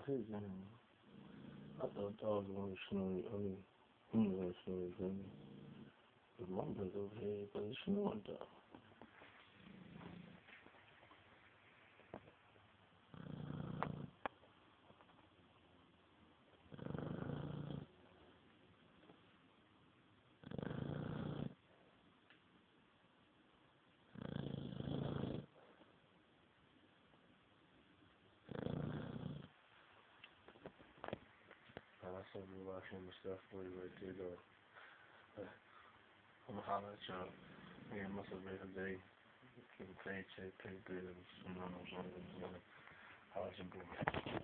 his I thought dogs want to snoring. I mean, humans want to snore, feel me? But my brother's over here, but it's snoring though. I saw you watching the stuff for you right there, though. I'm gonna holler at y'all. Me and myself every day. Get a paycheck, pay bills, you know what I'm saying? Holla at your boy.